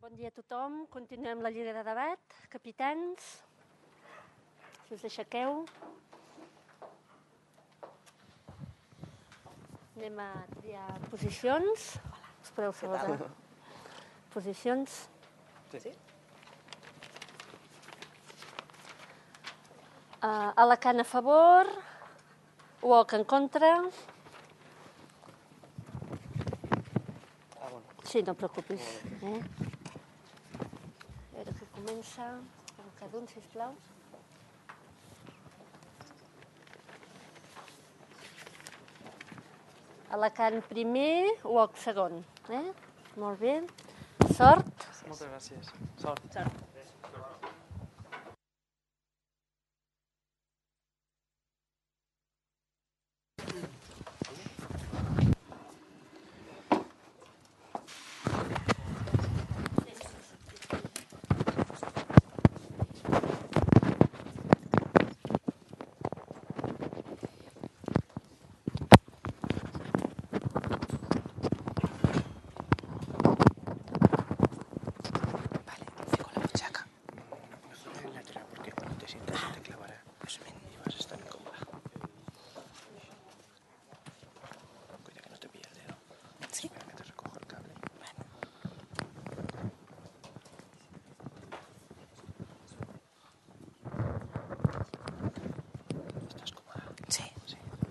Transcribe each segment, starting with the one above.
Bon dia a tothom. Continuem la lliga de debat. Capitans, si us aixequeu. Anem a triar posicions. Us podeu saludar. Posicions. Sí. Alacant a favor, Uoc en contra. Sí, no et preocupis. A veure qui comença. Cada un, sisplau. Alacant primer, Uoc segon. Molt bé. Sort. Moltes gràcies. Sort. Sort.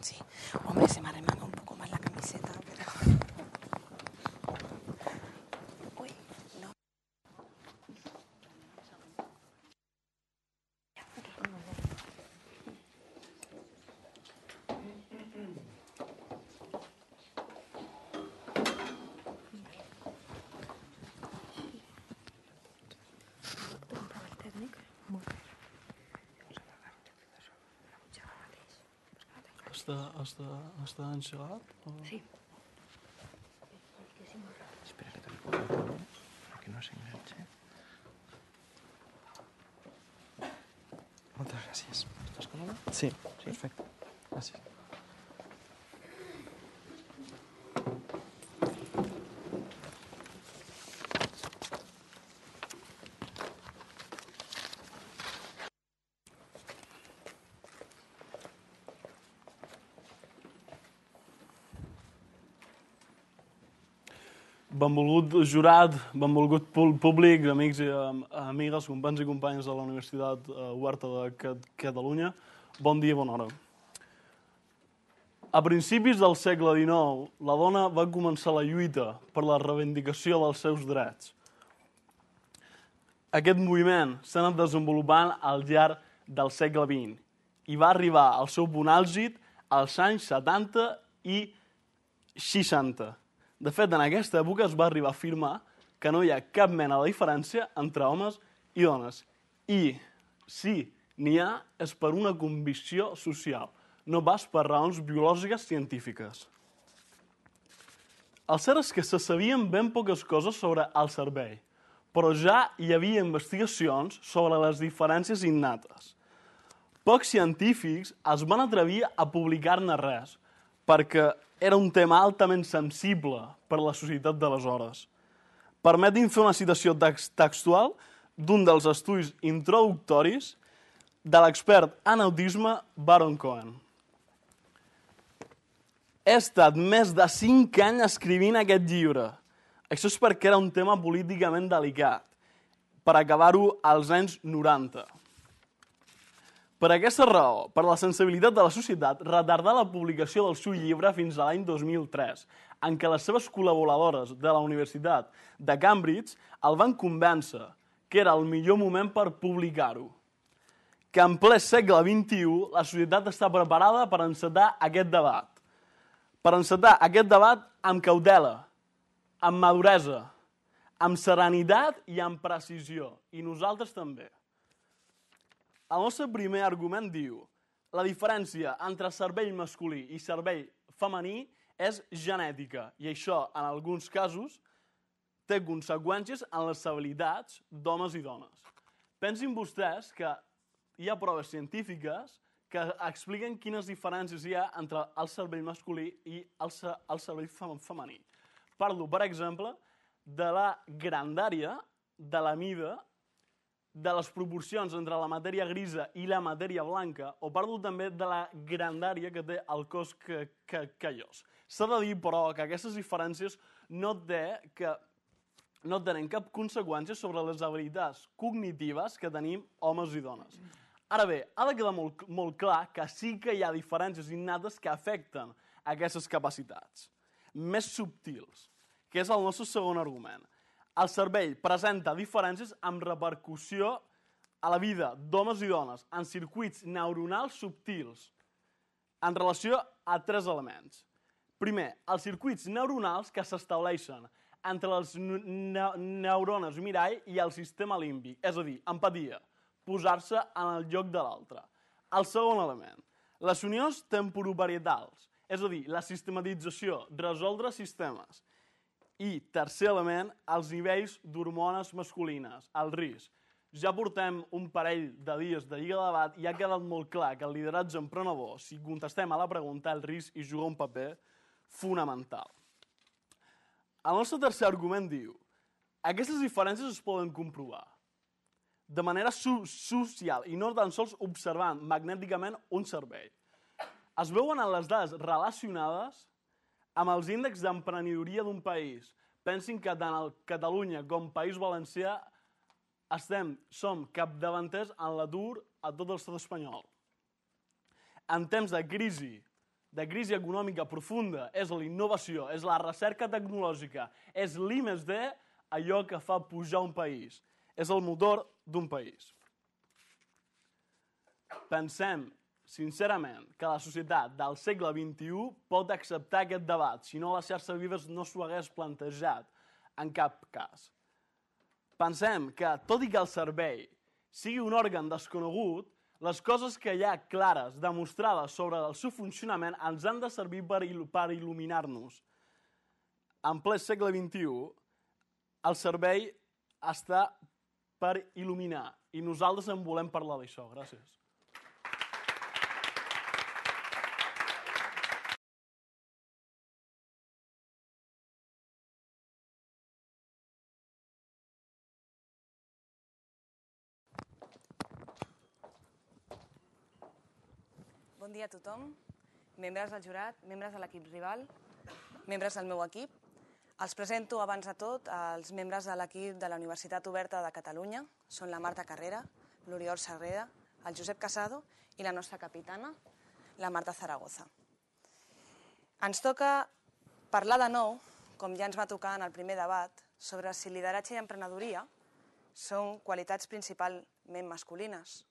Sí. Hombre, se me arremanga un poco más la camiseta, pero... Uy, no. Està engegat? Sí. Espera que te lo pongo para que no se enganche. Moltes gràcies. Estàs còmode? Sí. Perfecte. Gràcies. Benvolgut jurat, benvolgut públic, amics i amigues, companys i companyes de la Universitat Oberta de Catalunya, bon dia i bona hora. A principis del segle XIX, la dona va començar la lluita per la reivindicació dels seus drets. Aquest moviment s'ha anat desenvolupant al llarg del segle XX i va arribar al seu punt àlgid als anys 70 i 60. De fet, en aquesta època es va arribar a afirmar que no hi ha cap mena de diferència entre homes i dones. I, si n'hi ha, és per una convicció social, no pas per raons biològiques científiques. El cert és que se sabien ben poques coses sobre el cervell, però ja hi havia investigacions sobre les diferències innates. Pocs científics es van atrevir a publicar-ne res, perquè era un tema altament sensible per a la societat d'aleshores. Permetin fer una citació textual d'un dels estudis introductoris de l'expert en autisme Baron Cohen. He estat més de 5 anys escrivint aquest llibre. Això és perquè era un tema políticament delicat, per acabar-ho als anys 90. Per aquesta raó, per la sensibilitat de la societat, retardà la publicació del seu llibre fins a l'any 2003, en què les seves col·laboradores de la Universitat de Cambridge el van convèncer que era el millor moment per publicar-ho. Que en ple segle XXI la societat està preparada per encetar aquest debat. Per encetar aquest debat amb cautela, amb maduresa, amb serenitat i amb precisió. I nosaltres també. El nostre primer argument diu: la diferència entre cervell masculí i cervell femení és genètica i això, en alguns casos, té conseqüències en les habilitats d'homes i dones. Pensin vostès que hi ha proves científiques que expliquen quines diferències hi ha entre el cervell masculí i el cervell femení. Parlo, per exemple, de la grandària de la mida, de les proporcions entre la matèria grisa i la matèria blanca, o parlo també de la grandària que té el cos callós. S'ha de dir, però, que aquestes diferències no tenen cap conseqüència sobre les habilitats cognitives que tenim homes i dones. Ara bé, ha de quedar molt clar que sí que hi ha diferències innates que afecten aquestes capacitats, més subtils, que és el nostre segon argument. El cervell presenta diferències amb repercussió a la vida d'homes i dones en circuits neuronals subtils en relació a 3 elements. Primer, els circuits neuronals que s'estableixen entre les neurones mirall i el sistema límbic, és a dir, empatia, posar-se en el lloc de l'altre. El segon element, les unions temporoparietals, és a dir, la sistematització, resoldre sistemes. I, tercer element, els nivells d'hormones masculines, el risc. Ja portem un parell de dies de Lliga de Debat i ha quedat molt clar que el lideratge emprenedor, si contestem a la pregunta, el risc hi juga un paper fonamental. El nostre tercer argument diu: aquestes diferències es poden comprovar de manera social i no tan sols observant magnèticament un cervell. Es veuen en les dades relacionades amb els índexs d'emprenedoria d'un país. Pensin que tant a Catalunya com País Valencià som capdavanters en l'atur a tot l'estat espanyol. En temps de crisi econòmica profunda, és la innovació, és la recerca tecnològica, és l'I+D allò que fa pujar un país. És el motor d'un país. Pensem sincerament, que la societat del segle XXI pot acceptar aquest debat, si no la xarxa Vives no s'ho hagués plantejat en cap cas. Pensem que, tot i que el cervell sigui un òrgan desconegut, les coses que hi ha clares, demostrades sobre el seu funcionament, ens han de servir per il·luminar-nos. En ple segle XXI, el cervell està per il·luminar, i nosaltres en volem parlar d'això. Gràcies. Bon dia a tothom, membres del jurat, membres de l'equip rival, membres del meu equip. Els presento abans de tot els membres de l'equip de la Universitat Oberta de Catalunya. Són la Marta Carrera, l'Oriol Sarreda, el Josep Casado i la nostra capitana, la Marta Zaragoza. Ens toca parlar de nou, com ja ens va tocar en el primer debat, sobre si lideratge i emprenedoria són qualitats principalment masculines.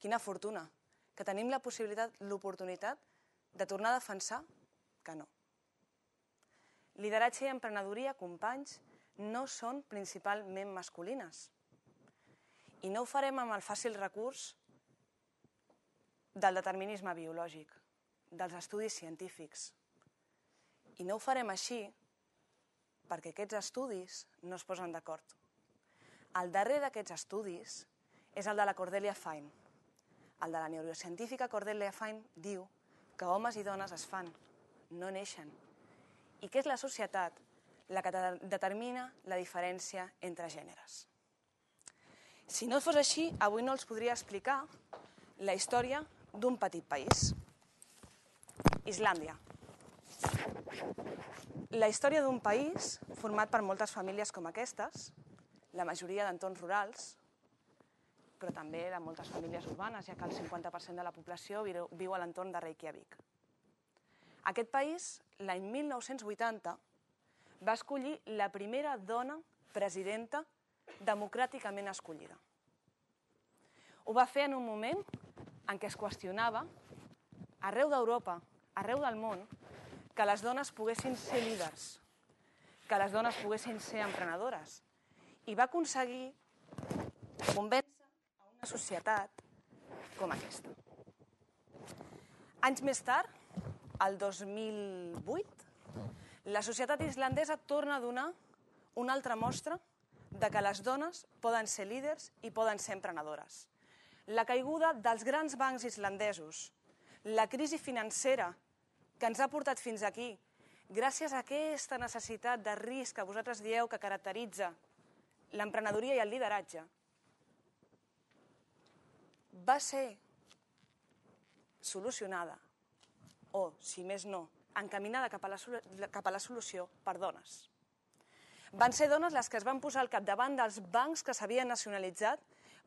Quina fortuna, que tenim la possibilitat, l'oportunitat de tornar a defensar que no. Lideratge i emprenedoria, companys, no són principalment masculines. I no ho farem amb el fàcil recurs del determinisme biològic, dels estudis científics. I no ho farem així perquè aquests estudis no es posen d'acord. El darrer d'aquests estudis és el de la Cordelia Fine. El de la neurocientífica Cordelia Fine diu que homes i dones es fan, no neixen, i que és la societat la que determina la diferència entre gèneres. Si no fos així, avui no els podria explicar la història d'un petit país, Islàndia. La història d'un país format per moltes famílies com aquestes, la majoria d'entorns rurals, però també de moltes famílies urbanes, ja que el 50% de la població viu a l'entorn de Reykjavik. Aquest país, l'any 1980, va escollir la primera dona presidenta democràticament escollida. Ho va fer en un moment en què es qüestionava, arreu d'Europa, arreu del món, que les dones poguessin ser líders, que les dones poguessin ser emprenedores, i va aconseguir convèncer una societat com aquesta. Anys més tard, el 2008, la societat islandesa torna a donar una altra mostra de que les dones poden ser líders i poden ser emprenedores. La caiguda dels grans bancs islandesos, la crisi financera que ens ha portat fins aquí, gràcies a aquesta necessitat de risc que vosaltres dieu que caracteritza l'emprenedoria i el lideratge va ser solucionada, o, si més no, encaminada cap a la solució per dones. Van ser dones les que es van posar al capdavant dels bancs que s'havien nacionalitzat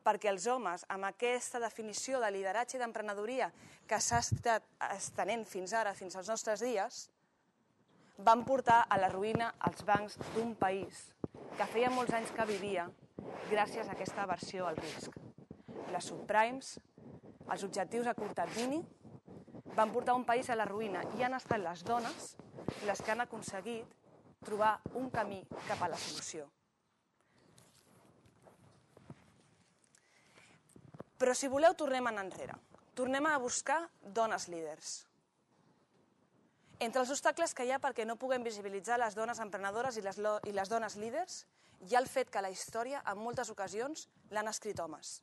perquè els homes, amb aquesta definició de lideratge i d'emprenedoria que s'ha estat estenent fins ara, fins als nostres dies, van portar a la ruïna els bancs d'un país que feia molts anys que vivia gràcies a aquesta aversió al risc. Les subprimes, els objectius a curt termini, van portar un país a la ruïna i han estat les dones les que han aconseguit trobar un camí cap a la solució. Però si voleu, tornem enrere. Tornem a buscar dones líders. Entre els obstacles que hi ha perquè no puguem visibilitzar les dones emprenedores i les dones líders, hi ha el fet que la història, en moltes ocasions, l'han escrit homes.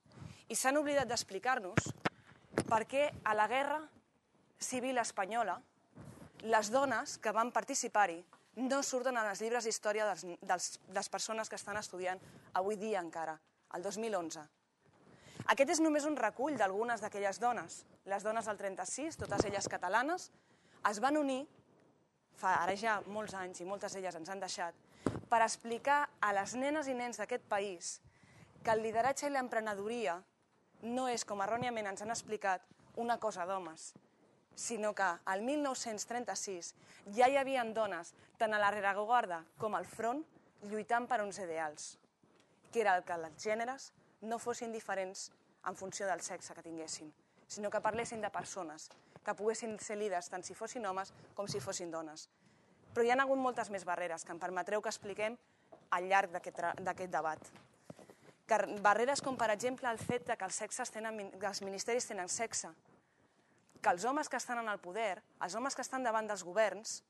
I s'han oblidat d'explicar-nos per què a la guerra civil espanyola les dones que van participar-hi no surten en els llibres d'història de les persones que estan estudiant avui dia encara, el 2011. Aquest és només un recull d'algunes d'aquelles dones. Les dones del 36, totes elles catalanes, es van unir, fa ara ja molts anys i moltes d'elles ens han deixat, per explicar a les nenes i nens d'aquest país que el lideratge i l'emprenedoria no és, com erròniament ens han explicat, una cosa d'homes, sinó que al 1936 ja hi havia dones, tant a la rereguarda com al front, lluitant per uns ideals, que era el que els gèneres no fossin diferents en funció del sexe que tinguessin, sinó que parlessin de persones, que poguessin ser líders tant si fossin homes com si fossin dones. Però hi ha hagut moltes més barreres que em permetreu que expliquem al llarg d'aquest debat. Barreres com, per exemple, el fet que els ministeris tenen sexe, que els homes que estan en el poder, els homes que estan davant dels governs,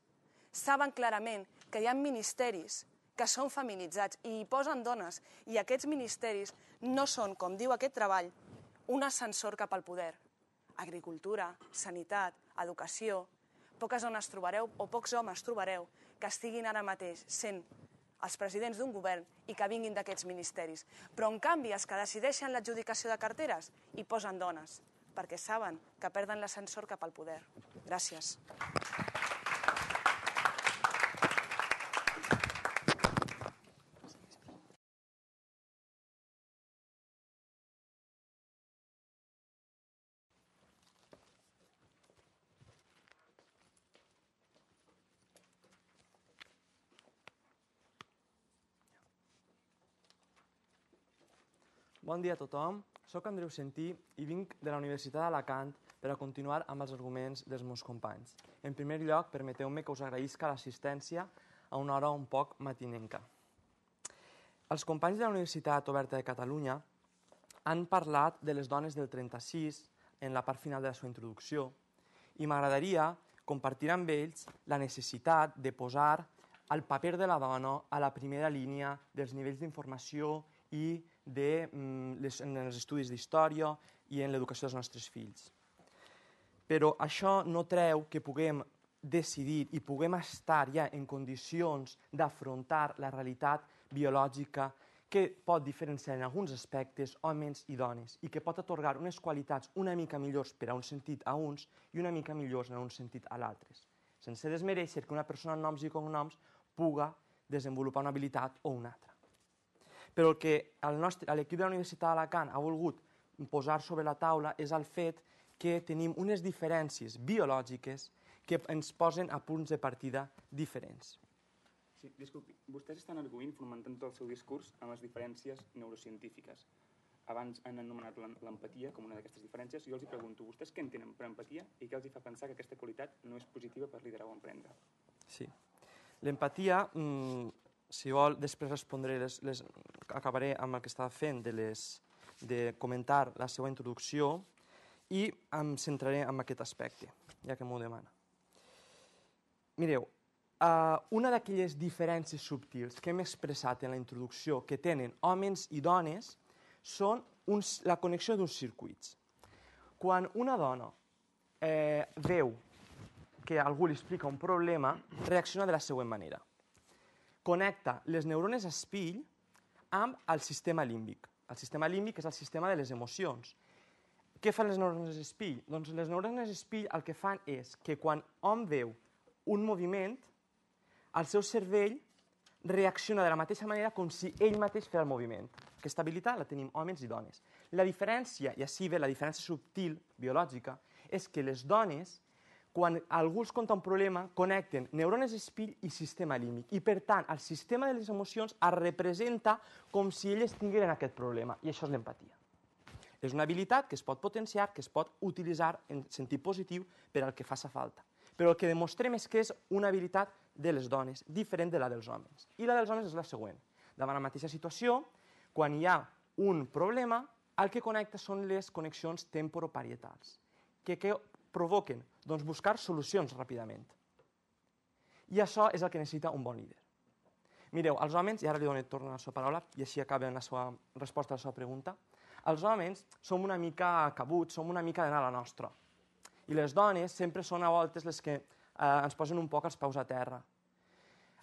saben clarament que hi ha ministeris que són feminitzats i hi posen dones, i aquests ministeris no són, com diu aquest treball, un ascensor cap al poder. Agricultura, sanitat, educació, poques dones trobareu o pocs homes trobareu que estiguin ara mateix sent els presidents d'un govern i que vinguin d'aquests ministeris. Però, en canvi, els que decideixen l'adjudicació de carteres hi posen dones, perquè saben que perden l'ascensor cap al poder. Gràcies. Bon dia a tothom. Soc Andreu Sentí i vinc de la Universitat d'Alacant per a continuar amb els arguments dels meus companys. En primer lloc, permeteu-me que us agraïsca l'assistència a una hora un poc matinenca. Els companys de la Universitat Oberta de Catalunya han parlat de les dones del 36 en la part final de la seva introducció i m'agradaria compartir amb ells la necessitat de posar el paper de la dona a la primera línia dels nivells d'informació i en els estudis d'història i en l'educació dels nostres fills. Però això no treu que puguem decidir i puguem estar ja en condicions d'afrontar la realitat biològica que pot diferenciar en alguns aspectes homes i dones i que pot atorgar unes qualitats una mica millors per a un sentit a uns i una mica millors en un sentit a l'altre, sense desmereixer que una persona amb noms i cognoms puga desenvolupar una habilitat o una altra. Però el que l'equip de la Universitat d'Alacant ha volgut posar sobre la taula és el fet que tenim unes diferències biològiques que ens posen a punts de partida diferents. Sí, disculpi, vostès estan arguint fonamentant tot el seu discurs amb les diferències neurocientífiques. Abans han anomenat l'empatia com una d'aquestes diferències. Jo els pregunto, vostès què entenen per empatia i què els fa pensar que aquesta qualitat no és positiva per liderar o emprendre? Sí. L'empatia, si vol, després respondré, acabaré amb el que estava fent de comentar la seva introducció i em centraré en aquest aspecte, ja que m'ho demana. Mireu, una d'aquelles diferències subtils que hem expressat en la introducció que tenen homes i dones són la connexió d'uns circuits. Quan una dona veu que algú li explica un problema, reacciona de la següent manera. Connecta les neurones espill amb el sistema límbic. El sistema límbic és el sistema de les emocions. Què fan les neurones espill? Doncs les neurones espill el que fan és que quan hom veu un moviment, el seu cervell reacciona de la mateixa manera com si ell mateix fes el moviment. Aquesta habilitat la tenim homes i dones. La diferència, i així ve la diferència subtil, biològica, és que les dones, quan algú els conta un problema, connecten neurones espill i sistema límbic. I, per tant, el sistema de les emocions es representa com si elles tingueren aquest problema. I això és l'empatia. És una habilitat que es pot potenciar, que es pot utilitzar en sentit positiu per al que faci falta. Però el que demostrem és que és una habilitat de les dones, diferent de la dels homes. I la dels homes és la següent. Davant la mateixa situació, quan hi ha un problema, el que connecta són les connexions temporoparietals. Què provoquen? Doncs buscar solucions ràpidament. I això és el que necessita un bon líder. Mireu, els homes, i ara li torno la seva paraula, i així acaba la seva resposta a la seva pregunta, els homes som una mica cabuts, som una mica d'anar a la nostra. I les dones sempre són a voltes les que ens posen un poc els peus a terra.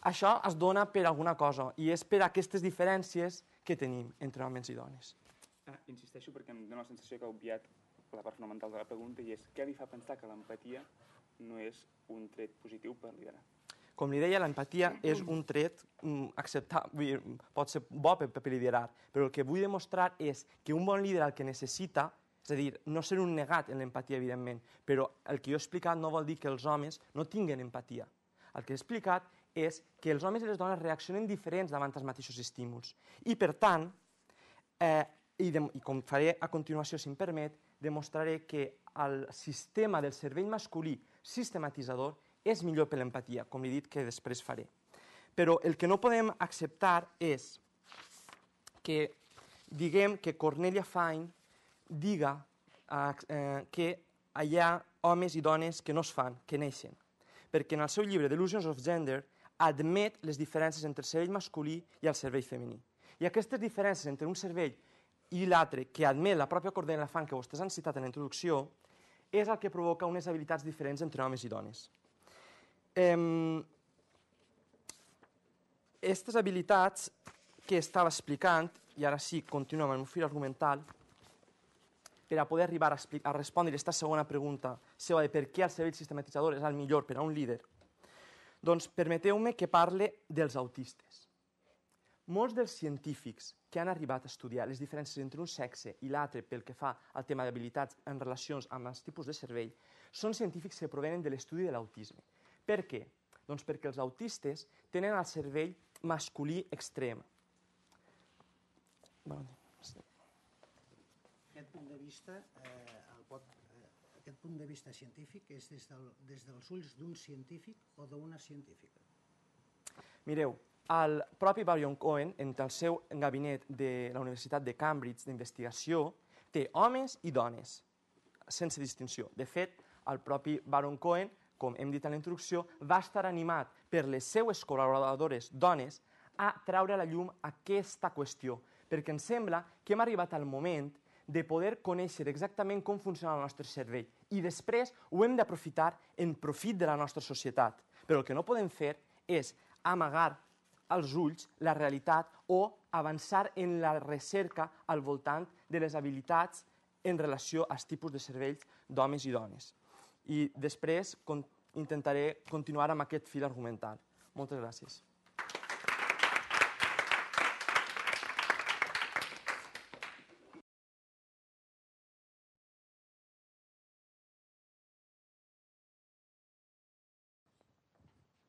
Això es dona per alguna cosa, i és per aquestes diferències que tenim entre homes i dones. Insisteixo perquè em dóna la sensació que ha obviat la part fonamental de la pregunta, i és què li fa pensar que l'empatia no és un tret positiu per liderar? Com li deia, l'empatia és un tret acceptable, pot ser bo per liderar, però el que vull demostrar és que un bon líder el que necessita, és a dir, no ser un negat en l'empatia, evidentment, però el que jo he explicat no vol dir que els homes no tinguin empatia. El que he explicat és que els homes i les dones reaccionen diferents davant els mateixos estímuls. I, per tant, i com faré a continuació, si em permet, demostraré que el sistema del cervell masculí sistematitzador és millor per l'empatia, com he dit que després faré. Però el que no podem acceptar és que diguem que Cornelia Fine diga que hi ha homes i dones que no es fan, que neixen. Perquè en el seu llibre Delusions of Gender admet les diferències entre el cervell masculí i el cervell femení. I aquestes diferències entre un cervell i l'altre, que admet la pròpia Cornelia Fine, que vostès han citat en la introducció, és el que provoca unes habilitats diferents entre homes i dones. Aquestes habilitats que estava explicant, i ara sí, continuem amb un fil argumental, per a poder arribar a respondre aquesta segona pregunta seva de per què el cervell sistematitzador és el millor per a un líder, doncs permeteu-me que parle dels autistes. Molts dels científics que han arribat a estudiar les diferències entre un sexe i l'altre pel que fa al tema d'habilitats en relacions amb els tipus de cervell són científics que provenen de l'estudi de l'autisme. Per què? Doncs perquè els autistes tenen el cervell masculí extrem. Aquest punt de vista científic és des dels ulls d'un científic o d'una científica? Mireu, el propi Baron Cohen, en el seu gabinet de la Universitat de Cambridge d'investigació, té homes i dones, sense distinció. De fet, el propi Baron Cohen, com hem dit en la introducció, va estar animat per les seues col·laboradores dones a treure a la llum aquesta qüestió, perquè ens sembla que hem arribat al moment de poder conèixer exactament com funciona el nostre cervell i després ho hem d'aprofitar en profit de la nostra societat. Però el que no podem fer és amagar als ulls la realitat o avançar en la recerca al voltant de les habilitats en relació als tipus de cervells d'homes i dones. I després intentaré continuar amb aquest fil argumental. Moltes gràcies.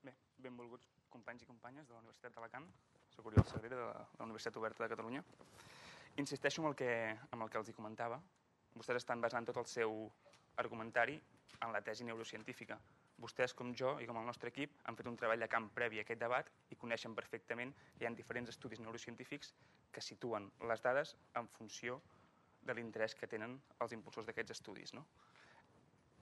Bé, benvolguts companys i companyes de la Universitat d'Alacant. Soc Oriol Sagrera, de la Universitat Oberta de Catalunya. Insisteixo en el que els comentava. Vostès estan basant tot el seu argumentari en la tesi neurocientífica. Vostès, com jo i com el nostre equip, han fet un treball de camp previ a aquest debat i coneixen perfectament que hi ha diferents estudis neurocientífics que situen les dades en funció de l'interès que tenen els impulsors d'aquests estudis.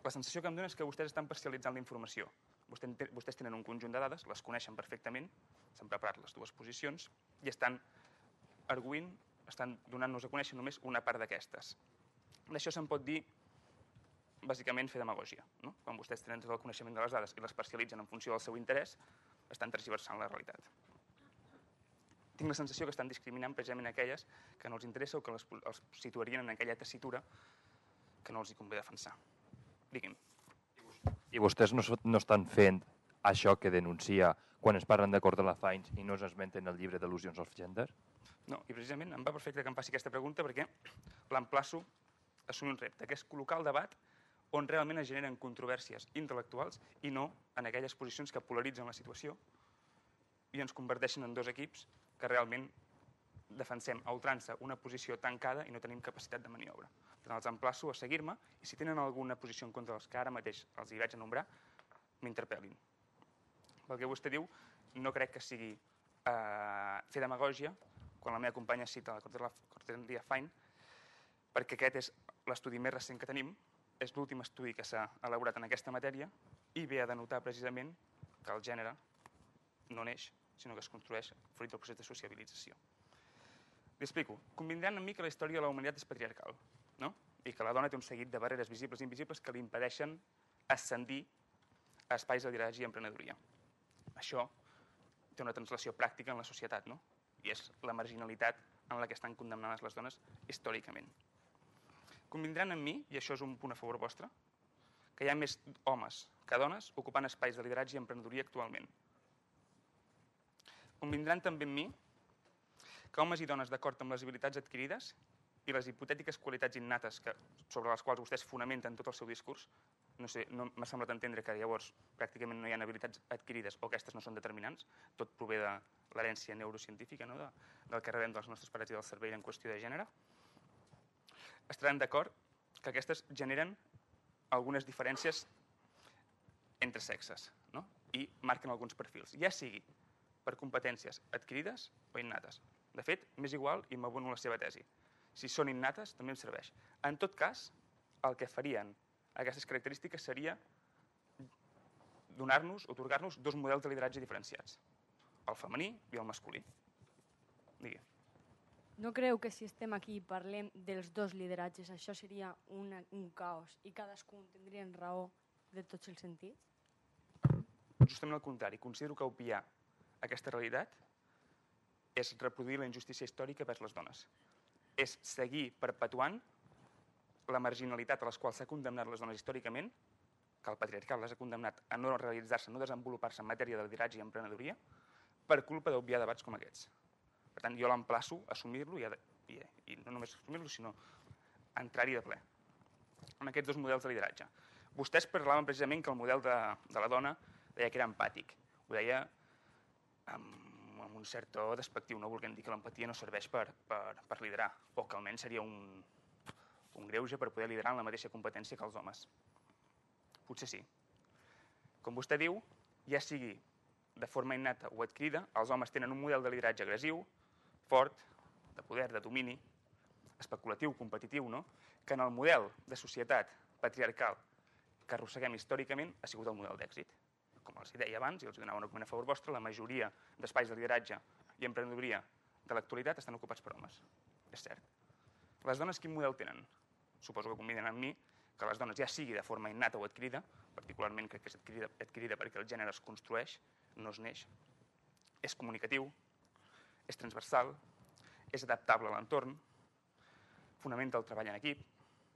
La sensació que em dona és que vostès estan parcialitzant la informació. Vostès tenen un conjunt de dades, les coneixen perfectament, s'han preparat les dues posicions i estan arguint, estan donant-nos a conèixer només una part d'aquestes. D'això se'n pot dir bàsicament fer demagògia. Quan vostès tenen tot el coneixement de les dades i les parcialitzen en funció del seu interès, estan tergiversant la realitat. tinc la sensació que estan discriminant precisament aquelles que no els interessa o que els situaria en aquella tessitura que no els hi convé defensar. Digui'm. I vostès no estan fent això que denuncia quan es parlen d'acord de la Fains i no s'esmenten el llibre d'al·lusions of gender? No, i precisament em va perfecte que em faci aquesta pregunta perquè l'emplaço a assumir un repte, que és col·locar el debat on realment es generen controvèrsies intel·lectuals i no en aquelles posicions que polaritzen la situació i ens converteixen en dos equips que realment defensem a ultrança una posició tancada i no tenim capacitat de maniobra. Per tant, els emplaço a seguir-me i si tenen alguna posició en contra dels que ara mateix els hi vaig a nombrar, m'interpel·lin. Pel que vostè diu, no crec que sigui fer demagògia quan la meva companya cita la Cordelia Fine, perquè aquest és l'estudi més recent que tenim, és l'últim estudi que s'ha elaborat en aquesta matèria i ve a denotar precisament que el gènere no neix, sinó que es construeix fruit del procés de sociabilització. Li explico. Convindran amb mi que la història de la humanitat és patriarcal, no? I que la dona té un seguit de barreres visibles i invisibles que li impedeixen ascendir a espais de lideratge i emprenedoria. Això té una translació pràctica en la societat, no? I és la marginalitat en la que estan condemnades les dones històricament. Convindran amb mi, i això és un punt a favor vostre, que hi ha més homes que dones ocupant espais de lideratge i emprenedoria actualment. Convindran també amb mi que homes i dones d'acord amb les habilitats adquirides i les hipotètiques qualitats innates sobre les quals vostès fonamenten tot el seu discurs, no m'ha semblat entendre que llavors pràcticament no hi ha habilitats adquirides o aquestes no són determinants, tot prové de l'herència neurocientífica, no? Del que rebem dels nostres pares i del cervell en qüestió de gènere, estaran d'acord que aquestes generen algunes diferències entre sexes, no? I marquen alguns perfils, ja sigui per competències adquirides o innates. De fet, m'és igual i m'abono la seva tesi. Si són innates, també em serveix. En tot cas, el que farien aquestes característiques seria donar-nos, atorgar-nos dos models de lideratge diferenciats, el femení i el masculí. Digui. No creu que si estem aquí i parlem dels dos lideratges, això seria un caos i cadascun tindrien raó de tots els sentits? Justament al contrari, considero que obviar aquesta realitat és reproduir la injustícia històrica vers les dones. És seguir perpetuant la marginalitat a les quals s'ha condemnat les dones històricament, que el patriarcat les ha condemnat a no realitzar-se, no desenvolupar-se en matèria de lideratge i emprenedoria, per culpa d'obviar debats com aquests. Per tant, jo l'emplaço a assumir-lo i no només assumir-lo, sinó entrar-hi de ple en aquests dos models de lideratge. Vostès parlaven precisament que el model de la dona deia que era empàtic. Ho deia amb un cert to despectiu, no volguem dir que l'empatia no serveix per liderar, o que almenys seria un greuge per poder liderar en la mateixa competència que els homes. Potser sí. Com vostè diu, ja sigui de forma innata o adquirida, els homes tenen un model de lideratge agressiu, fort, de poder, de domini, especulatiu, competitiu, no? Que en el model de societat patriarcal que arrosseguem històricament ha sigut el model d'èxit. Com els deia abans, i els donava un argument a favor vostre, la majoria d'espais de lideratge i emprenedoria de l'actualitat estan ocupats per homes. És cert. Les dones quin model tenen? Suposo que conviden amb mi que les dones, ja sigui de forma innata o adquirida, particularment crec que és adquirida perquè el gènere es construeix, no es neix, és comunicatiu, és transversal, és adaptable a l'entorn, fonamenta el treball en equip,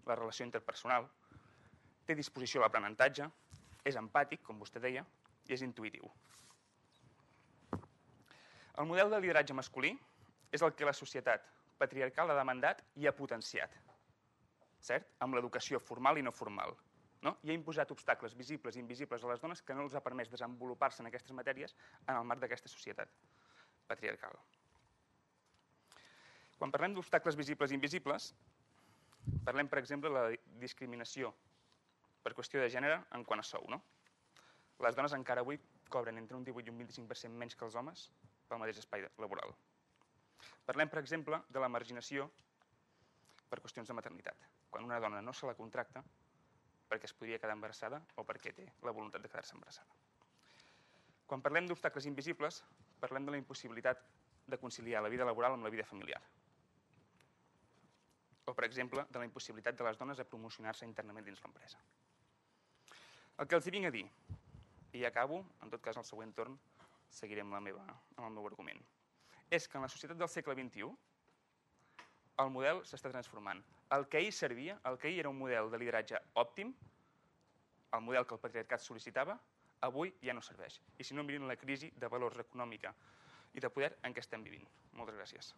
la relació interpersonal, té disposició a l'aprenentatge, és empàtic, com vostè deia, i és intuïtiu. El model de lideratge masculí és el que la societat patriarcal ha demandat i ha potenciat, cert? Amb l'educació formal i no formal. No? I ha imposat obstacles visibles i invisibles a les dones que no els ha permès desenvolupar-se en aquestes matèries en el marc d'aquesta societat patriarcal. Quan parlem d'obstacles visibles i invisibles, parlem, per exemple, de la discriminació per qüestió de gènere en quant a sou. No? Les dones encara avui cobren entre un 18 i un 25% menys que els homes pel mateix espai laboral. Parlem, per exemple, de la marginació per qüestions de maternitat. Quan una dona no se la contracta perquè es podria quedar embarassada o perquè té la voluntat de quedar-se embarassada. Quan parlem d'obstacles invisibles, parlem de la impossibilitat de conciliar la vida laboral amb la vida familiar. O, per exemple, de la impossibilitat de les dones a promocionar-se internament dins l'empresa. El que els hi vinc a dir, i acabo, en tot cas al següent torn seguirem amb el meu argument, és que en la societat del segle XXI el model s'està transformant. El que ahir servia, el que ahir era un model de lideratge òptim, el model que el patriarcat sol·licitava, avui ja no serveix. I si no, mirin la crisi de valors econòmica i de poder en què estem vivint. Moltes gràcies.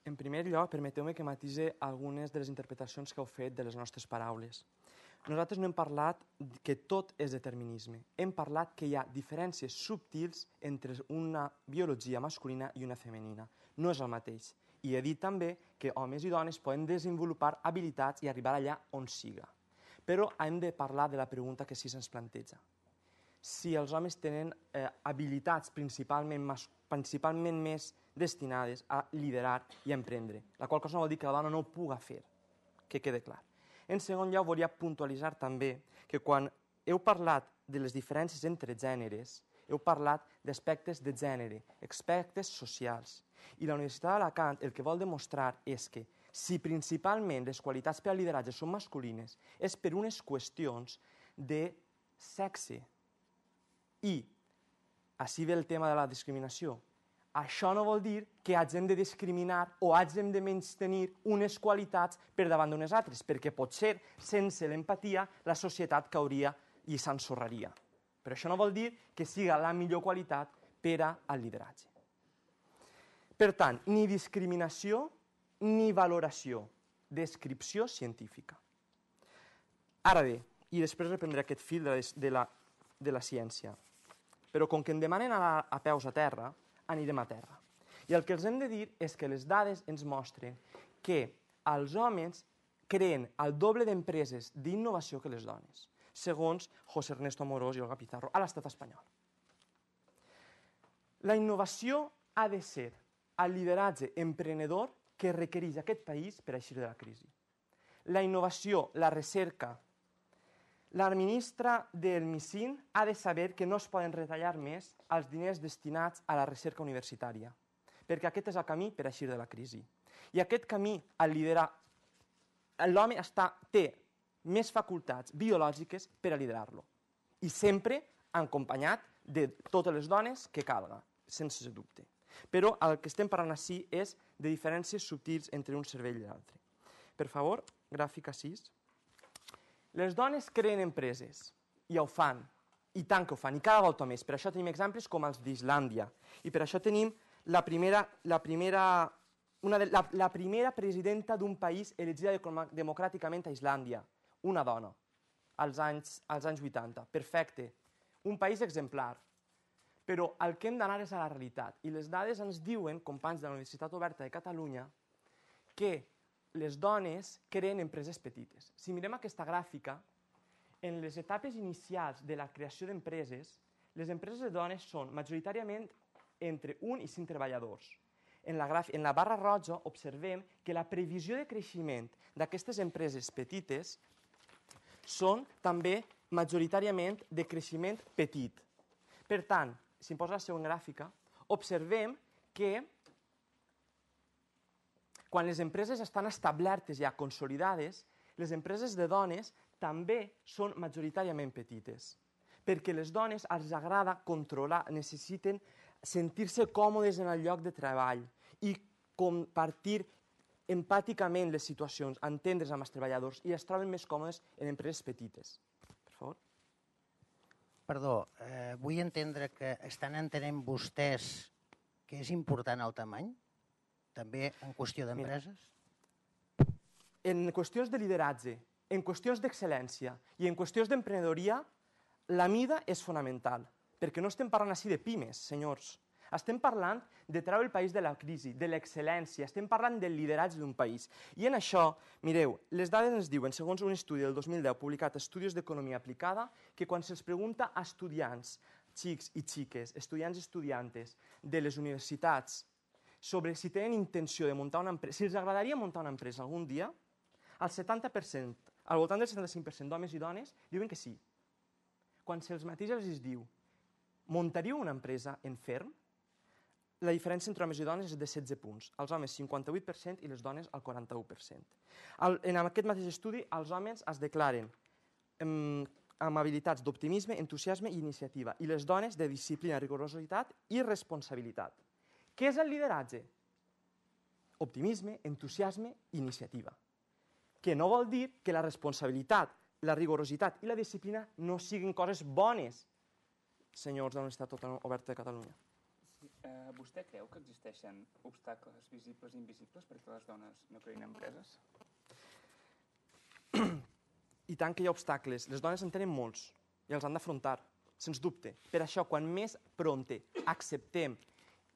En primer lloc, permeteu-me que matise algunes de les interpretacions que heu fet de les nostres paraules. Nosaltres no hem parlat que tot és determinisme. Hem parlat que hi ha diferències subtils entre una biologia masculina i una femenina. No és el mateix. I he dit també que homes i dones poden desenvolupar habilitats i arribar allà on siga. Però hem de parlar de la pregunta que sí se'ns planteja. Si els homes tenen habilitats principalment més destinades a liderar i a emprendre, la qual cosa no vol dir que la dona no ho puga fer, que quede clar. En segon lloc, volia puntualitzar també que quan heu parlat de les diferències entre gèneres, heu parlat d'aspectes de gènere, aspectes socials. I la Universitat d'Alacant el que vol demostrar és que si principalment les qualitats per al lideratge són masculines, és per unes qüestions de sexe. I, així ve el tema de la discriminació. Això no vol dir que hàgim de discriminar o hàgim de menystenir unes qualitats per davant d'unes altres, perquè potser, sense l'empatia, la societat cauria i s'ensorraria. Però això no vol dir que siga la millor qualitat per al lideratge. Per tant, ni discriminació ni valoració, descripció científica. Ara bé, i després reprendré aquest fil de la ciència, però com que em demanen a peus a terra, anirem a terra. I el que els hem de dir és que les dades ens mostren que els homes creen el doble d'empreses d'innovació que les dones, segons José Ernesto Amorós i Olga Pizarro, a l'estat espanyol. La innovació ha de ser el lideratge emprenedor que requereix aquest país per eixir de la crisi. La innovació, la recerca. La ministra del MICIN ha de saber que no es poden retallar més els diners destinats a la recerca universitària, perquè aquest és el camí per eixir de la crisi. I aquest camí, al liderar, l'home té més facultats biològiques per a liderar-lo. I sempre acompanyat de totes les dones que calga, sense dubte. Però el que estem parlant ací és de diferències subtils entre un cervell i l'altre. Per favor, gràfica 6. Les dones creen empreses, i ho fan, i tant que ho fan, i cada volta més. Per això tenim exemples com els d'Islàndia. I per això tenim la primera presidenta d'un país elegida democràticament a Islàndia, una dona, als anys 80. Perfecte. Un país exemplar. Però el que hem d'anar és a la realitat. I les dades ens diuen, companys de la Universitat Oberta de Catalunya, que les dones creen empreses petites. Si mirem aquesta gràfica, en les etapes inicials de la creació d'empreses, les empreses de dones són majoritàriament entre 1 i 5 treballadors. En la barra roja observem que la previsió de creixement d'aquestes empreses petites són també majoritàriament de creixement petit. Per tant, si em posa la següent gràfica, observem que quan les empreses estan establertes i ja consolidades, les empreses de dones també són majoritàriament petites, perquè les dones els agrada controlar, necessiten sentir-se còmodes en el lloc de treball i compartir empàticament les situacions, entendre's amb els treballadors i es troben més còmodes en empreses petites. Per favor. Perdó, vull entendre que estan entenent vostès que és important el tamany? També en qüestió d'empreses? En qüestions de lideratge, en qüestions d'excel·lència i en qüestions d'emprenedoria, la mida és fonamental, perquè no estem parlant així de pimes, senyors. Estem parlant de treure el país de la crisi, de l'excel·lència, estem parlant del lideratge d'un país. I en això, mireu, les dades ens diuen, segons un estudi del 2010 publicat a Estudios d'Economia Aplicada, que quan se'ls pregunta a estudiants, xics i xiques, estudiants i estudiantes de les universitats, sobre si tenen intenció de muntar una empresa, si els agradaria muntar una empresa algun dia, el 70%, al voltant del 75% d'homes i dones diuen que sí. quan se'ls mateix els diu muntaríeu una empresa en ferm, la diferència entre homes i dones és de 16 punts. Els homes 58% i les dones el 41%. En aquest mateix estudi, els homes es declaren amb habilitats d'optimisme, entusiasme i iniciativa, i les dones de disciplina, rigorositat i responsabilitat. Què és el lideratge? Optimisme, entusiasme i iniciativa. Que no vol dir que la responsabilitat, la rigorositat i la disciplina no siguin coses bones, senyors de la Universitat Oberta de Catalunya. Vostè creu que existeixen obstacles visibles i invisibles perquè les dones no creïn empreses? I tant que hi ha obstacles. Les dones en tenen molts i els han d'afrontar, sens dubte. Per això, quan més prompte acceptem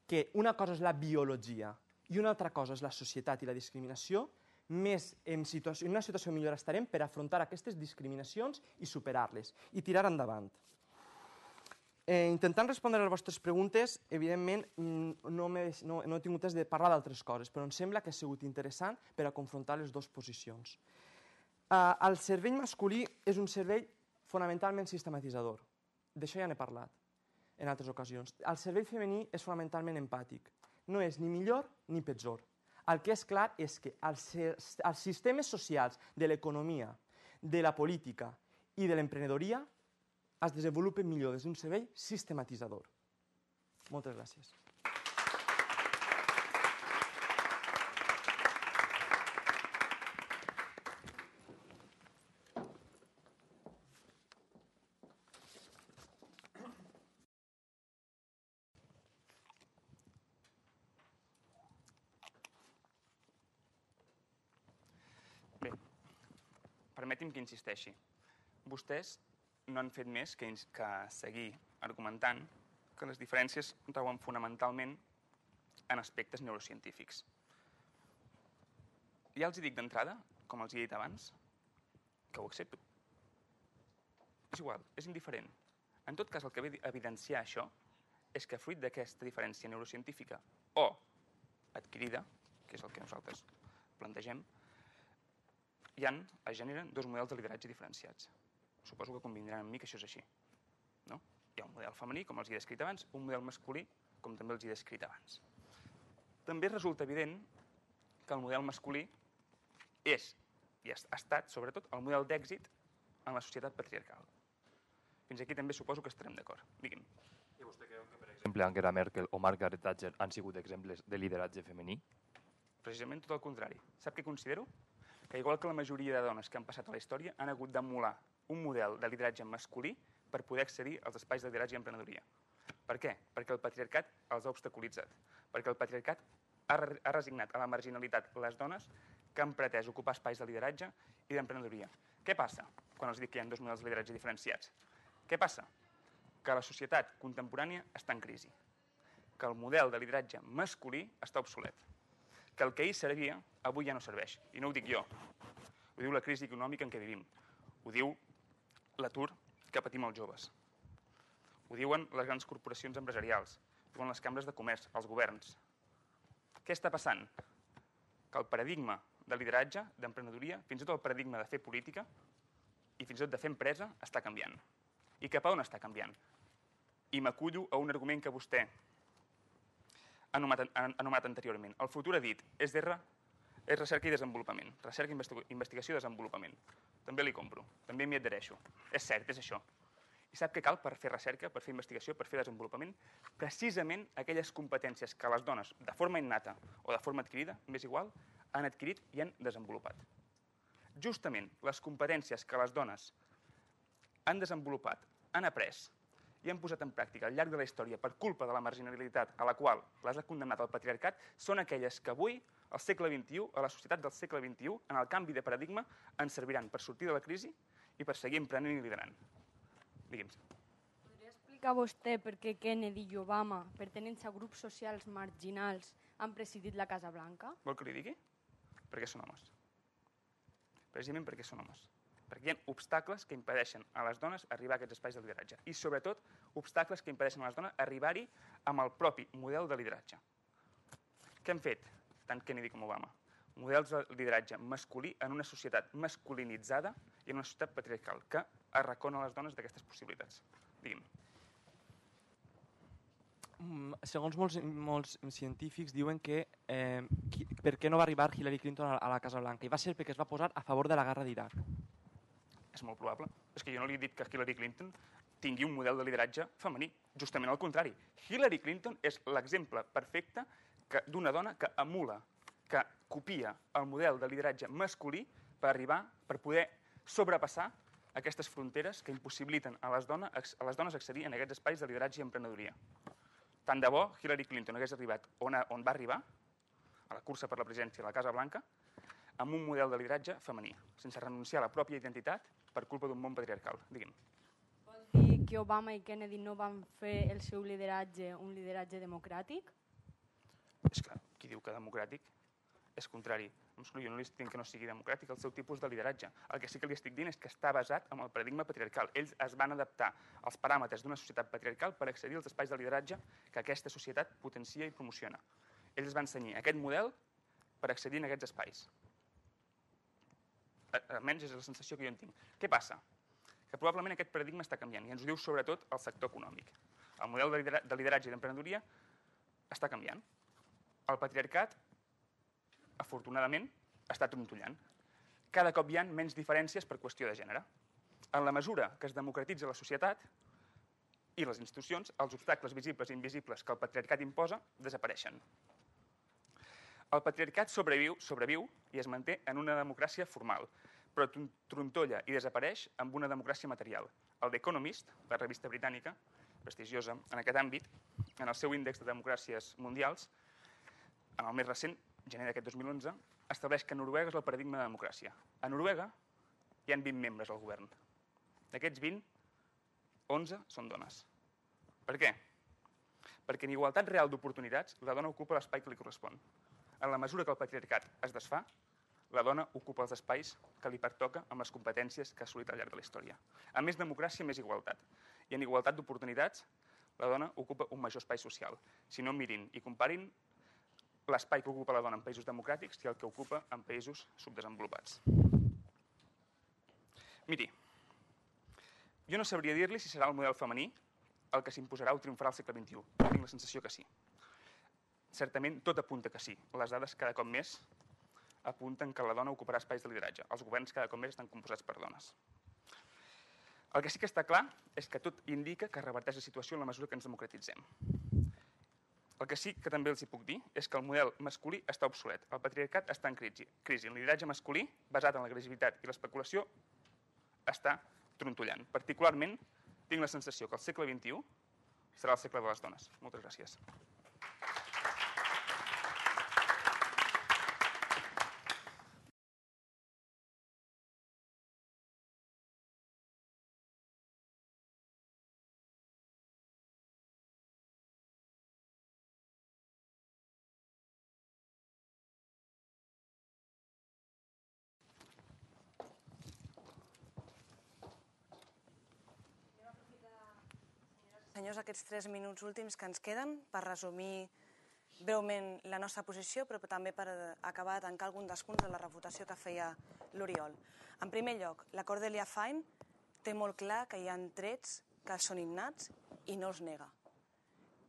que una cosa és la biologia i una altra cosa és la societat i la discriminació, més en una situació millor estarem per afrontar aquestes discriminacions i superar-les i tirar endavant. Intentant respondre a les vostres preguntes, evidentment no he tingut temps de parlar d'altres coses, però em sembla que ha sigut interessant per a confrontar les dues posicions. El cervell masculí és un cervell fonamentalment sistematitzador. D'això ja n'he parlat en altres ocasions. El cervell femení és fonamentalment empàtic. No és ni millor ni pitjor. El que és clar és que els sistemes socials de l'economia, de la política i de l'emprenedoria es desenvolupen millor des d'un cervell sistematitzador. Moltes gràcies. Bé, permeti'm que insisteixi. Vostès no han fet més que seguir argumentant que les diferències rauen fonamentalment en aspectes neurocientífics. Ja els dic d'entrada, com els he dit abans, que ho accepto. És igual, és indiferent. En tot cas, el que ve a evidenciar això és que fruit d'aquesta diferència neurocientífica o adquirida, que és el que nosaltres plantegem, es generen dos models de lideratge diferenciats. Suposo que convindran amb mi que això és així. No? Hi ha un model femení, com els he descrit abans, un model masculí, com també els he descrit abans. També resulta evident que el model masculí és, i ha estat, sobretot, el model d'èxit en la societat patriarcal. Fins aquí també suposo que estarem d'acord. Digui'm. I vostè creu que, per exemple, Angela Merkel o Margaret Thatcher han sigut exemples de lideratge femení? Precisament tot el contrari. Sap què considero? Que igual que la majoria de dones que han passat a la història han hagut d'emular un model de lideratge masculí per poder accedir als espais de lideratge i emprenedoria. Per què? Perquè el patriarcat els ha obstaculitzat. Perquè el patriarcat ha resignat a la marginalitat les dones que han pretès ocupar espais de lideratge i d'emprenedoria. Què passa quan els dic que hi ha dos models de lideratge diferenciats? Què passa? Que la societat contemporània està en crisi. Que el model de lideratge masculí està obsolet. Que el que ahir servia, avui ja no serveix. I no ho dic jo. Ho diu la crisi econòmica en què vivim. Ho diu l'atur que patim els joves. Ho diuen les grans corporacions empresarials. Ho diuen les cambres de comerç, els governs. Què està passant? Que el paradigma de lideratge, d'emprenedoria, fins i tot el paradigma de fer política i fins i tot de fer empresa, està canviant. I cap a on està canviant? I m'acullo a un argument que vostè ha anomenat anteriorment. El futur ha dit, és recerca i desenvolupament. Recerca, investigació i desenvolupament. També li compro, també m'hi adhereixo. És cert, és això. I sap què cal per fer recerca, per fer investigació, per fer desenvolupament? Precisament aquelles competències que les dones, de forma innata o de forma adquirida, m'és igual, han adquirit i han desenvolupat. Justament les competències que les dones han desenvolupat, han après i han posat en pràctica al llarg de la història per culpa de la marginalitat a la qual les ha condemnat el patriarcat, són aquelles que avui, al segle XXI, a la societat del segle XXI, en el canvi de paradigma, ens serviran per sortir de la crisi i per seguir emprenent i liderant. Digui'm. Podria explicar vostè per què Kennedy i Obama, pertenents a grups socials marginals, han presidit la Casa Blanca? Vol que li digui? Perquè són homes. Precisament perquè són homes. Perquè hi ha obstacles que impedeixen a les dones arribar a aquests espais de lideratge. I, sobretot, obstacles que impedeixen a les dones arribar-hi amb el propi model de lideratge. Què han fet tant Kennedy com Obama? models de lideratge masculí en una societat masculinitzada i en una societat patriarcal, que arracona les dones d'aquestes possibilitats. Digui'm. Segons molts científics diuen que per què no va arribar Hillary Clinton a la Casa Blanca, i va ser perquè es va posar a favor de la guerra d'Iraq. És molt probable. És que jo no li he dit que Hillary Clinton tingui un model de lideratge femení. Justament al contrari. Hillary Clinton és l'exemple perfecte d'una dona que emula, que copia el model de lideratge masculí per poder sobrepassar aquestes fronteres que impossibiliten a les dones accedir en aquests espais de lideratge i emprenedoria. Tant de bo Hillary Clinton hagués arribat on va arribar, a la cursa per la presidència de la Casa Blanca, amb un model de lideratge femení, sense renunciar a la pròpia identitat per culpa d'un món patriarcal. Digui'm. Vols dir que Obama i Kennedy no van fer el seu lideratge un lideratge democràtic? És que qui diu que democràtic és contrari. Jo no li estic dient que no sigui democràtic el seu tipus de lideratge. El que sí que li estic dient és que està basat en el paradigma patriarcal. Ells es van adaptar als paràmetres d'una societat patriarcal per accedir als espais de lideratge que aquesta societat potencia i promociona. Ells es van cenyir aquest model per accedir en aquests espais. Almenys és la sensació que jo en tinc. Què passa? Que probablement aquest paradigma està canviant i ens ho diu sobretot el sector econòmic. El model de lideratge i d'emprenedoria està canviant. El patriarcat, afortunadament, està trontollant. Cada cop hi ha menys diferències per qüestió de gènere. En la mesura que es democratitza la societat i les institucions, els obstacles visibles i invisibles que el patriarcat imposa desapareixen. El patriarcat sobreviu i es manté en una democràcia formal, però trontolla i desapareix amb una democràcia material. El The Economist, la revista britànica, prestigiosa en aquest àmbit, en el seu índex de democràcies mundials, en el més recent, gener d'aquest 2011, estableix que Noruega és el paradigma de democràcia. A Noruega hi ha 20 membres al govern. D'aquests 20, 11 són dones. Per què? Perquè en igualtat real d'oportunitats, la dona ocupa l'espai que li correspon. En la mesura que el patriarcat es desfà, la dona ocupa els espais que li pertoca amb les competències que ha assolit al llarg de la història. A més democràcia, més igualtat. I en igualtat d'oportunitats, la dona ocupa un major espai social. Si no, mirin i comparin l'espai que ocupa la dona en països democràtics i el que ocupa en països subdesenvolupats. Miri, jo no sabria dir-li si serà el model femení el que s'imposarà o triomfarà al segle XXI. Tinc la sensació que sí. Certament, tot apunta que sí. Les dades cada cop més apunten que la dona ocuparà espais de lideratge. Els governs cada cop més estan composats per dones. El que sí que està clar és que tot indica que reverteix la situació en la mesura que ens democratitzem. El que sí que també els hi puc dir és que el model masculí està obsolet. El patriarcat està en crisi. El lideratge masculí, basat en l'agressivitat i l'especulació, està trontollant. Particularment, tinc la sensació que el segle XXI serà el segle de les dones. Moltes gràcies. Senyors, aquests 3 minuts últims que ens queden per resumir breument la nostra posició, però també per acabar de tancar algun dels punts de la refutació que feia l'Oriol. En primer lloc, la Cordelia Fine té molt clar que hi ha trets que són innats i no els nega.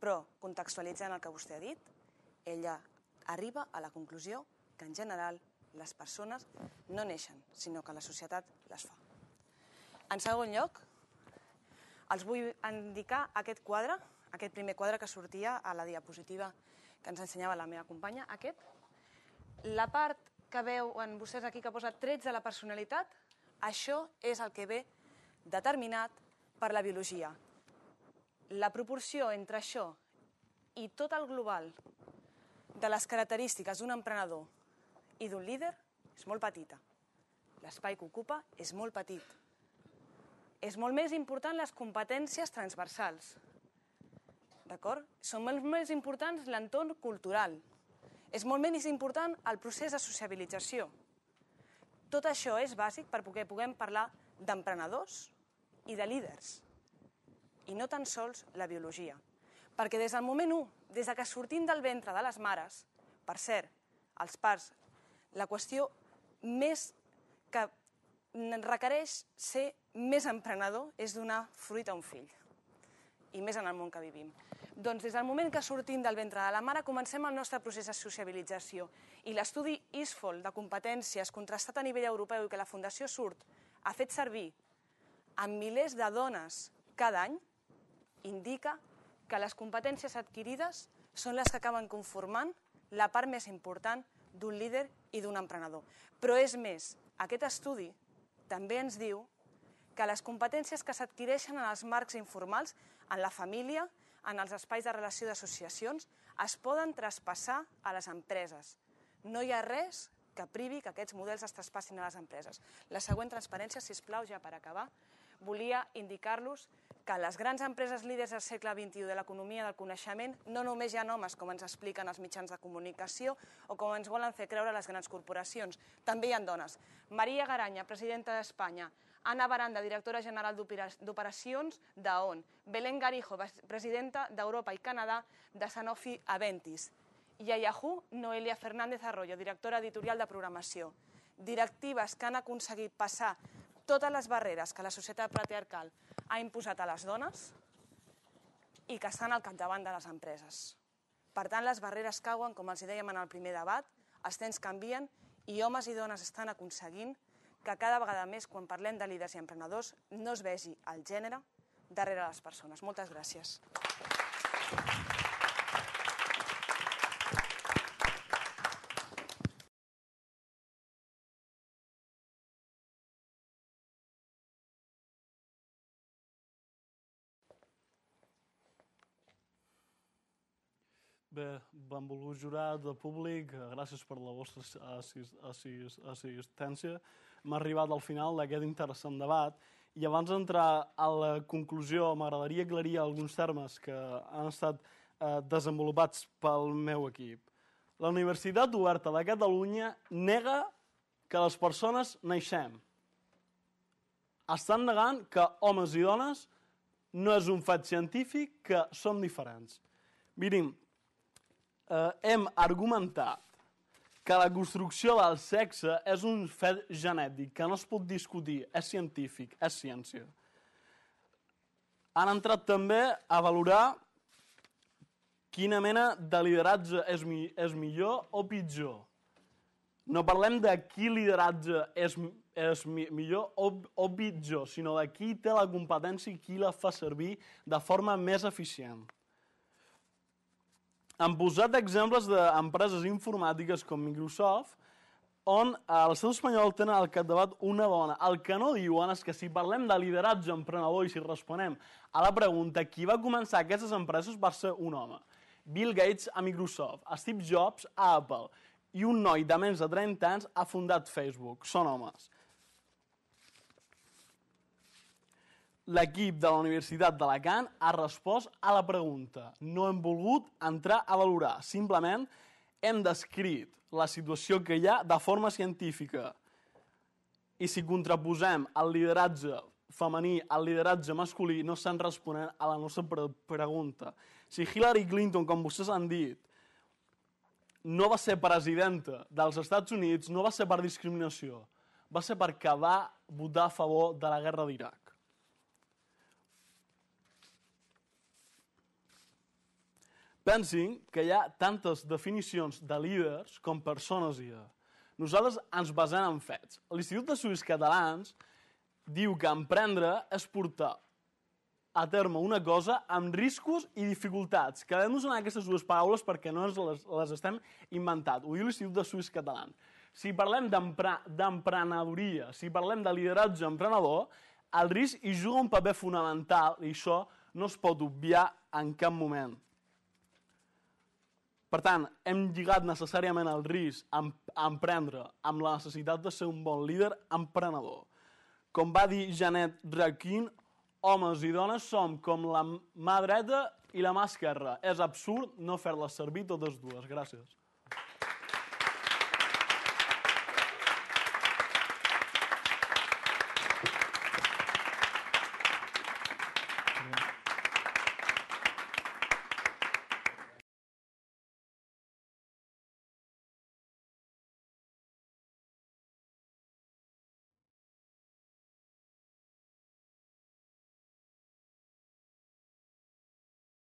Però, contextualitzant el que vostè ha dit, ella arriba a la conclusió que en general les persones no neixen, sinó que la societat les fa. En segon lloc, els vull indicar aquest quadre, aquest primer quadre que sortia a la diapositiva que ens ensenyava la meva companya, aquest. La part que veuen vostès aquí que posa trets de la personalitat, això és el que ve determinat per la biologia. La proporció entre això i tot el global de les característiques d'un emprenedor i d'un líder és molt petita. L'espai que ocupa és molt petit. És molt més important les competències transversals. D'acord? Són molt més importants l'entorn cultural. És molt més important el procés de sociabilització. Tot això és bàsic perquè puguem parlar d'emprenedors i de líders. I no tan sols la biologia. Perquè des del moment 1, des que sortim del ventre de les mares, per cert, els parts la qüestió més que requereix ser més emprenedor és donar fruit a un fill, i més en el món que vivim. Doncs des del moment que sortim del ventre de la mare comencem el nostre procés de sociabilització i l'estudi ISFOL de competències contrastat a nivell europeu i que la Fundació SURT ha fet servir amb milers de dones cada any indica que les competències adquirides són les que acaben conformant la part més important d'un líder i d'un emprenedor. Però és més, aquest estudi també ens diu que les competències que s'adquireixen en els marcs informals, en la família, en els espais de relació d'associacions, es poden traspassar a les empreses. No hi ha res que privi que aquests models es traspassin a les empreses. La següent transparència, sisplau, ja per acabar, volia indicar-los que les grans empreses líders del segle XXI de l'economia del coneixement no només hi ha homes, com ens expliquen els mitjans de comunicació o com ens volen fer creure les grans corporacions. També hi ha dones. Maria Garanya, presidenta d'Espanya. Ana Baranda, directora general d'operacions d'AON. Belén Garijo, presidenta d'Europa i Canadà de Sanofi Aventis. I a Yahoo, Noelia Fernández Arroyo, directora editorial de programació. Directives que han aconseguit passar totes les barreres que la societat patriarcal ha imposat a les dones i que estan al capdavant de les empreses. Per tant, les barreres cauen, com els dèiem en el primer debat, els temps canvien i homes i dones estan aconseguint que cada vegada més, quan parlem de líders i emprenedors, no es vegi el gènere darrere les persones. Moltes gràcies. Bé, benvolgut jurat de públic, gràcies per la vostra assistència. Hem arribat al final d'aquest interessant debat i abans d'entrar a la conclusió m'agradaria aclarir alguns termes que han estat desenvolupats pel meu equip. La Universitat Oberta de Catalunya nega que les persones naixem. Estan negant que homes i dones no és un fet científic, que som diferents. Mirin, hem argumentat que la construcció del sexe és un fet genètic, que no es pot discutir, és científic, és ciència. Han entrat també a valorar quina mena de lideratge és millor o pitjor. No parlem de qui lideratge és millor o pitjor, sinó de qui té la competència i qui la fa servir de forma més eficient. Han posat exemples d'empreses informàtiques com Microsoft, on a l'estat espanyol tenen al capdavant una dona. El que no diuen és que si parlem de lideratge emprenedor i si responem a la pregunta qui va començar aquestes empreses va ser un home. Bill Gates a Microsoft, Steve Jobs a Apple i un noi de menys de 30 anys ha fundat Facebook. Són homes. L'equip de la Universitat d'Alacant ha respost a la pregunta. No hem volgut entrar a valorar. Simplement hem descrit la situació que hi ha de forma científica. I si contraposem el lideratge femení al lideratge masculí, no estan responent a la nostra pregunta. Si Hillary Clinton, com vostès han dit, no va ser presidenta dels Estats Units, no va ser per discriminació, va ser perquè va votar a favor de la guerra d'Iraq. Pensin que hi ha tantes definicions de líders com persones hi ha. Nosaltres ens basem en fets. L'Institut d'Estudis Catalans diu que emprendre és portar a terme una cosa amb riscos i dificultats. Quedem-nos en aquestes dues paraules perquè no ens les estem inventant. Ho diu l'Institut d'Estudis Catalans. Si parlem d'emprenedoria, si parlem de lideratge emprenedor, el risc hi juga un paper fonamental i això no es pot obviar en cap moment. Per tant, hem lligat necessàriament el risc a emprendre amb la necessitat de ser un bon líder emprenedor. Com va dir Janet Rakin, homes i dones som com la mà dreta i la mà esquerra. És absurd no fer-les servir totes dues. Gràcies.